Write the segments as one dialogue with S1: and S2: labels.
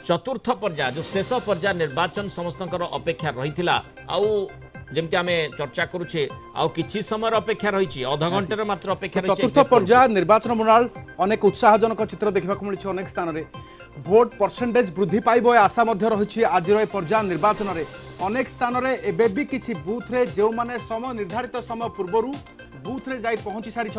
S1: चतुर्थ पर्याय जो शेष पर्याय निर्वाचन समस्त अपेक्षा रही आउ जमती आम चर्चा करुचे आउ किछि समय अपेक्षा रही अध घंटे मात्र अपेक्षा
S2: चतुर्थ पर्याय निर्वाचन मंडल अनेक उत्साहजनक चित्र देखा मिली अनेक स्थान में भोट परसेंटेज वृद्धि पाइब आशा रही आज पर्याय निर्वाचन में अनेक स्थान में एवं भी किसी बूथ रे जो माने समय निर्धारित समय पूर्वर बूथ रे जाई पहुंची सारी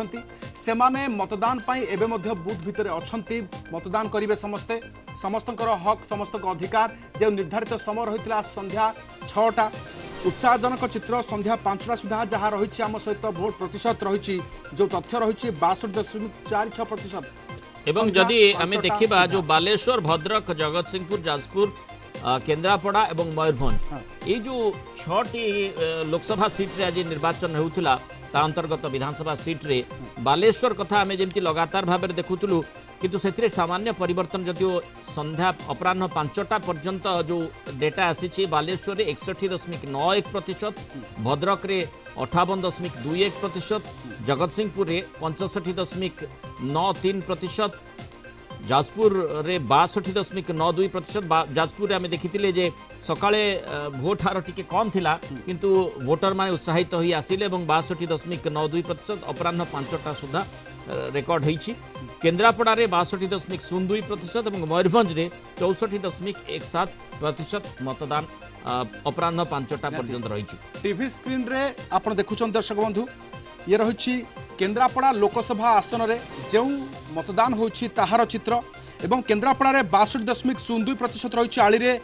S2: से माने मतदान पाई एवं मध्य बूथ भितर अच्छी मतदान करेंगे समस्ते समस्तଙ୍କର हक समस्त अधिकार जो निर्धारित समय रही संध्या 6टा उत्साहजनक चित्र संध्या 5टा सुधा जहाँ रही आम सहित भोट प्रतिशत रही जो तथ्य रही 62.46%।
S1: एवं जदि आम देखा जो बालेश्वर भद्रक जगत सिंहपुर जाजपुर केन्द्रापड़ा एवं मयूरभंज ये जो 6टी लोकसभा सीट रे आज निर्वाचन होता अंतर्गत विधानसभा सीट रे बालेश्वर कथा आम जमी लगातार भाव में देखुलु किंतु से सामान्य परिवर्तन जदिव संध्या अपराह 5टा पर्यंत जो डेटा आसी बालेश्वर 61.91%, भद्रक रे 58.21%, जगत सिंहपुर 65.93%, जाजपुर रे 62.92%। जाजपुर आम देखी जे सकाळे भोट हार टिके कम थिला किंतु वोटर माने उत्साहित होई आसिले एवं 62.92% अपराह 5टा सुधा रेकर्ड होईछि। केन्द्रापड़ा रे 62.02% और मयूरभंज रे 64.17% मतदान अपराह 5टा पर्यंत रही।
S2: टीवी स्क्रीन रे आपण देखुछन दर्शक बंधु ये रही केन्द्रापड़ा लोकसभा आसन रे जो मतदान होछि ताहार चित्र एवं केन्द्रापड़ा रे 62.02% रही आली रे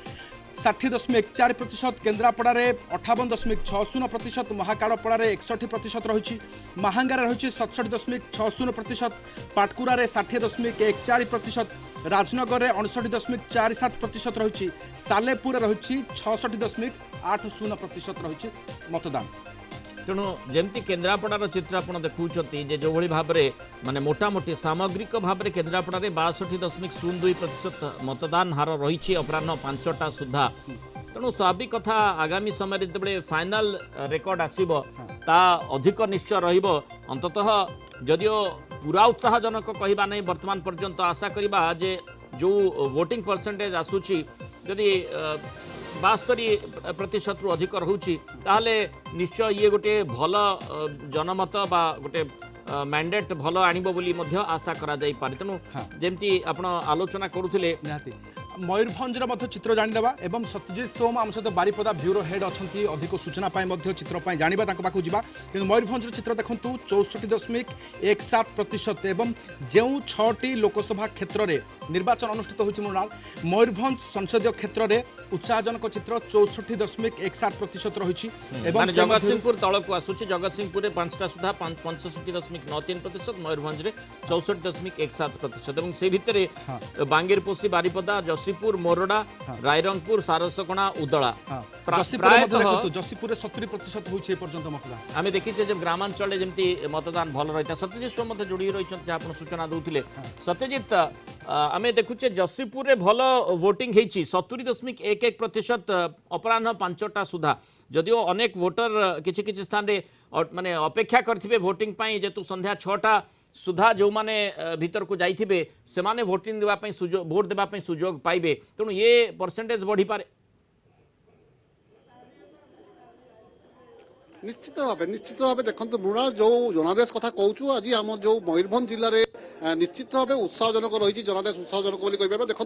S2: 60.14%, केन्द्रापड़ा रे 58.60%, महाकाड़पड़ा रे 61% रही, महांगा रे रही 67.60%, पाटकुरा रे 60.14%, राजनगर रे 59.47% रही, सालेपुर रही 66.80% रही मतदान।
S1: तेणु जमती केन्द्रापड़ार चित्र आप देखुं जो भाव में माने मोटामोटी सामग्रिक भाव में केन्द्रापड़ा 62.02% मतदान हार रही अपराह 5टा सुधा। तेणु स्वाभाविक कथा आगामी समय जो फाइनाल रेकर्ड आसब ता अधिक निश्चय रंततः जदिओ पूरा उत्साहजनक कहवा नहीं वर्तमान पर्यंत आशा करवा जे जो वोटिंग परसेंटेज आसूची जदि 72% रु अधिक रोचे ताहले निश्चय ये गोटे भल जनमत बा गोटे मैंडेट भल आणिबो बोली मध्य आशा करा जाई पारे। तेणु जेमती आपण आलोचना करुथिले
S2: मयूरभंजर चित्र जाणीदेवा एवं सत्यजित सोम आम सहित बारिपदा ब्यूरो हेड अच्छा अधिक सूचना चित्र जाना पाक जावा कि मयूरभंजर चित्र देखूँ 64.17% एवं जो 6टी लोकसभा क्षेत्र में निर्वाचन अनुष्ठित होती मयूरभंज संसदीय क्षेत्र में उत्साहजनक चित्र 64.17% रही।
S1: जगत सिंहपुर तल को आसूँ जगत सिंहपुर 5टा सुधा 65.93%, मयूरभंज 64.17% से भितर बांगीरपोशी बारिपदा जसीपुर मोरडा रायरंगपुर सारसकोणा उदला
S2: जसीपुर 70% होइछे पर्यंत मतदान
S1: आम देखीचे जब ग्रामांचल जमती मतदान भल रही। सत्यजित स्व मत जोड़ी रही जहाँ सूचना दूसरे सत्यजित आम देखुचे जसीपुर भल वोटिंग होती 70.11% अपराह 5टा सुधा जदिओ अनेक वोटर किछि किछि स्थान रे माने अपेक्षा करथिबे वोटिंग पाई जेतु संध्या 6टा सुधा जो माने भीतर को जाइथिबे से माने वोटिंग देबा पई सुजोग वोट देबा पई सुजोग पाइबे। तेणु ये परसेंटेज बढ़ी पारे
S3: निश्चित भाव देखो मृणाल जो जनादेश कथा कहूँ आज आम जो मयूरभंज जिले में निश्चित भाव उत्साहजनक रही जनादेश उत्साहजनक कही देखो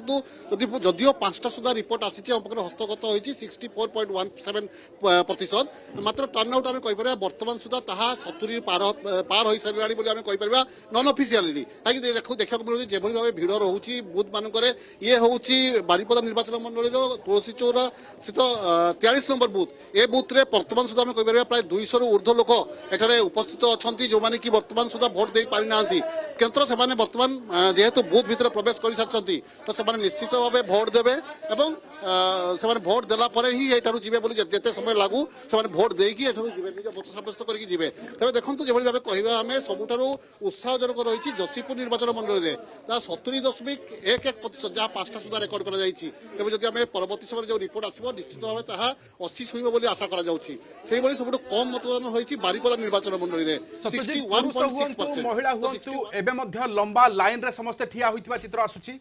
S3: जदिओ 5टा सुधा रिपोर्ट आसी हस्तगत होती 64.17% मात्र टर्नआउट आम कहीपर बर्तमान सुधा ताहा 70 पार हो सारे आम कहीपर नन अफिशियाली कहीं देखा मिलूँ जो भाव भिड़ रोचे बुथ मानक ये हूँ बारिपदा निर्वाचन मंडल तुलसी चौरा स्थित 43 नंबर बुथ ए बुथ में बर्तमान सुधा आम कहीपर प्राय 200 रु ऊर्ध्व लोक एठारे उपस्थित अच्छा जो मैंने कि वर्तमान सुधा भोट दे पारि ना केन्द्र से वर्तमान जेहेतु बूथ भीतर प्रवेश कर सारी तो से निश्चित भाव भोट देवे और से भोट देला ही एठारु जीवे बोली जेते समय लागू से भोट देकी एठारु जीवे निज मत सब्यस्त करके जीवे। तबे देखंतु जेभली भाबे कहबा हमें सबुठारु उत्साहजनक रही जसीपुर निर्वाचन मंडल में 70.11% जहाँ 5टा सुधा रेकर्ड कर जब आम परवर्ती समय जो रिपोर्ट आसो निश्चित भाव ताहा 80 छुईब बोली आशा करा जाउछि। सेही भली सबुठु कम मतदान होईछि बारिपदा निर्वाचन मंडल में 61.6%।
S2: महिला हुंतु एबे मध्य लंबा लाइन रे समस्त ठिया होइतिबा चित्र आसुछि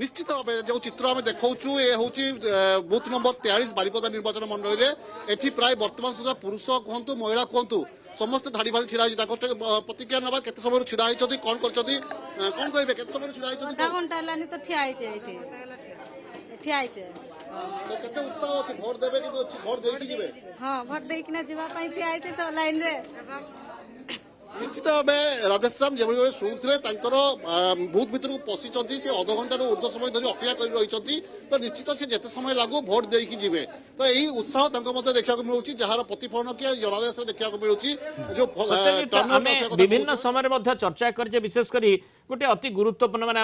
S3: নিশ্চিত ভাবে যে চিত্র আমি দেখাউছু এ হচ্ছে বুথ নম্বর 43 বারিপদা নির্বাচন মন্ডলী এটি প্রায় বর্তমান সুদ্ধা পুরুষ কুহতু মহিলা কুহতু সমস্ত ধাড়ি ভাড়ি ছিড়া হয়েছে তাকে প্রতিক্রিয়া নেবা কেতে সময় ছিড়া হয়েছেন কোন করছেন কোন কইবে কেতে সময় ছিড়া হয়েছেন
S4: ঘন্টা ঘন্টা হেলানি তো ঠিয়া হয়েছে এটি ঠিয়া হয়েছে
S3: কেতে উৎসাহ আছে ভোট দেবে কিন্তু ভোট ଦେଇକି ଯିବେ
S4: ହଁ ଭୋଟ ଦେଇକିନା ଯିବା ପାଇଁ ଠିଆ ହେଇছে ତ ଲାଇନରେ
S3: নিশ্চিত ভাবে রাধেশ্যাম যেভাবে ভাবে শুণুলে তাঁর বুথ ভিতরক পশিছেন সে অধঘণ্টার ঊর্ধ্ব সময় ধরে অপেক্ষা করে রয়েছেন তো নিশ্চিত সে যেতে সময় লাগু ভোট ଦେଇକି ଯିବେ তো এই উৎসাহ তাঁর মধ্যে দেখা মিলুଛି যাହାର প্রতিফলন কি জনাদেশে দেখা মিলুଛି যে
S1: আমি বিভিন্ন সময় মধ্যে চর্চা করছে বিশেষ করে গোটে অতি গুরুত্বপূর্ণ মানে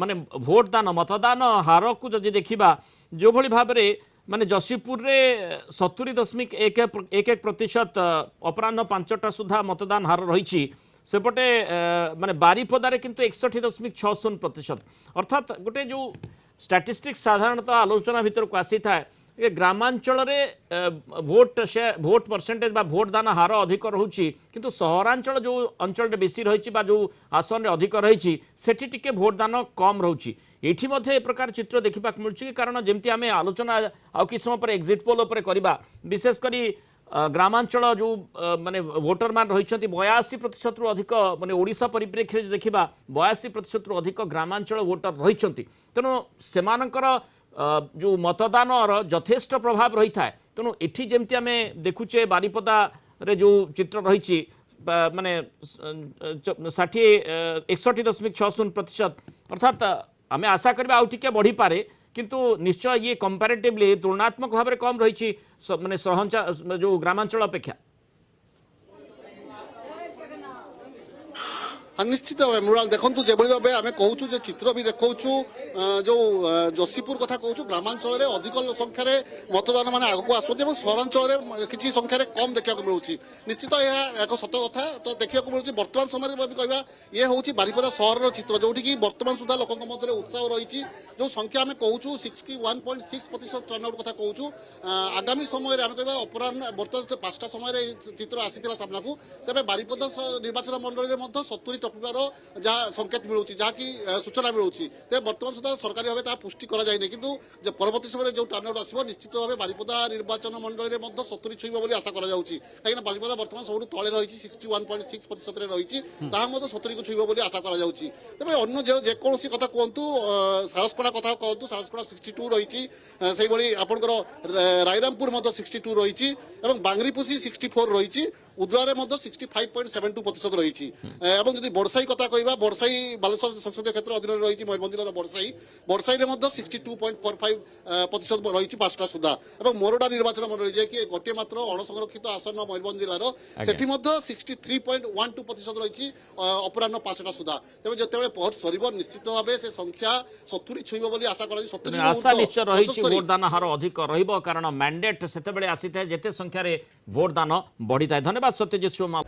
S1: মানে ভোট দান মতদান হারকু যদি দেখিবা যেভাবে ভাবে মানে যশীপুরে 70.11% অপরাহ্ন 5টা সুদ্ধা মতদান হার রয়েছে সেপটে মানে বারিপদারে কিন্তু 61.60% অর্থাৎ গোটে যে স্ট্যাটিস্টিক্স সাধারণতঃ আলোচনা ভিতরক আসি থাকে গ্রামাঞ্চলের ভোট परसेंटेज বা ভোট দান হার অধিক রয়েছে কিন্তু সহরাঞ্চল যে অঞ্চলটা বেশি রয়েছে বা যে আসনে অধিক রয়েছে সেটি টিকে ভোট দান কম রয়েছে এটি মধ্যে এ প্রকার চিত্র দেখা মিলুଛି কারণ যেমতি আমি আলোচনা আউ কিছু সময় পরে এক্সিট পোল উপরে করিবা বিশেষ করে গ্রামাঞ্চল যে মানে ভোটর মান রয়েছেন 82% রু অধিক মানে ওড়িশা পরিপ্রেক্ষী দেখা 82% রু অধিক গ্রামাঞ্চল ভোটর রয়েছেন তেণু সেমানଙ୍କର जो मतदान यथेष्ट प्रभाव रही था तेणु एठी जमती आम देखुचे बारिपदा रे जो चित्र रही माने 61.60% अर्थात आम आशा करिबा आउ टिके बढ़ी पारे किंतु निश्चय ये कंपैरेटिवली तुलनात्मक भाव में कम रही माने जो ग्रामांचल अपेक्षा
S3: নিশ্চিত ভাবে মৃণাল দেখুন যেভাবে ভাবে আমি কହୁଛୁ যে চিত্র বি দেখাউছু যে যশীপুর কথা কହୁଛୁ গ্রামাঞ্চলের অধিক সংখ্যার মতদান মানে আগুক আসুন এবং সহরাঞ্চলের কিছু সংখ্যার কম দেখা মিলুଛି নিশ্চিত এক সত কথা তো দেখা মিলুଛି বর্তমান সময় কহা ইয়ে হচ্ছে বারিপদা সহরর চিত্র যেটি বর্তমান সুদ্ধা লোক মধ্যে উৎসাহ রয়েছে যে সংখ্যা আমি কହୁଛୁ 61.6% টর্নআউট কথা কହୁଛୁ আগামী সময় আমি কহা অপরাহ্ন বর্তমান 5টা সময় চিত্র আসিলা সামনাকু তবে বারিপদা নির্বাচন মন্ডলীর মধ্যে 70 টপিবার যা সংকেত মিলুଛି যাকি সূচনা মিলুଛି তবে বর্তমান সুদ্ধা সরকারি ভাবে তা পুষ্টি করা যায়নি কিন্তু যে পরবর্তী সময় যে টার্নআউট আসব নিশ্চিত ভাবে বারিপদা নির্বাচন মন্ডলীর মধ্যে 70 ছুঁইব বলে আশা করা যাচ্ছে কারণ বারিপদা বর্তমান সবুঠু তলে রয়েছে 61.6% রয়েছে তাহা মধ্যে 70 কু ছুঁইব বলে আশা করা যাচ্ছে তবে অন্য যেকৌশি কথা কুহতু সারসকড়া কথা কুহতু সারসকড়া 62 রয়েছে সেইভাবে আপনার রায়রামপুর মধ্যে 62 রয়েছে এবং বাংরিপুসি 64 রয়েছে উদুয়ারে মধ্যে 65.72% রয়েছে এবং যদি বড়সাই কথা কইবা বড়সাই বালেশ্বর সংসদীয় ক্ষেত্র অধীন রয়েছে ময়ূরভঞ্জ জেলার বড়সাইরে মধ্যে 62.45% রয়েছে 5টা সুদ্ধা এবং মোরডা নির্বাচন মন্ডলী যে কি গোটিয়ে মাত্র অণসংরক্ষিত আসন ময়ূরভঞ্জ জেলার সেটি মধ্যে 63.12% রয়েছে অপরাহ্ন 5টা সুদ্ধা তবে যেতবে ভোট সরিব নিশ্চিত ভাবে সে সংখ্যা 70 ছুঁইব বলে আশা করা যাচ্ছে 70
S1: আশা নিশ্চয় রয়েছে ভোট দান হার অধিক রহিব কারণ ম্যান্ডেট সেতবে আসিথায় যেতে সংখ্যার ভোট দান বড়িথায় ধন্যবাদ সত্যজিৎ সোমাল।